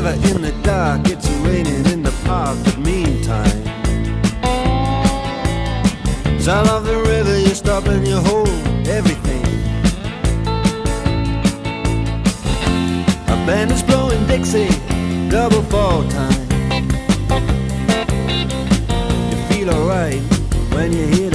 shiver in the dark, it's raining in the park, but meantime, sound of the river, you stop and you hold everything. A band is blowing Dixie, double fall time. You feel alright when you hear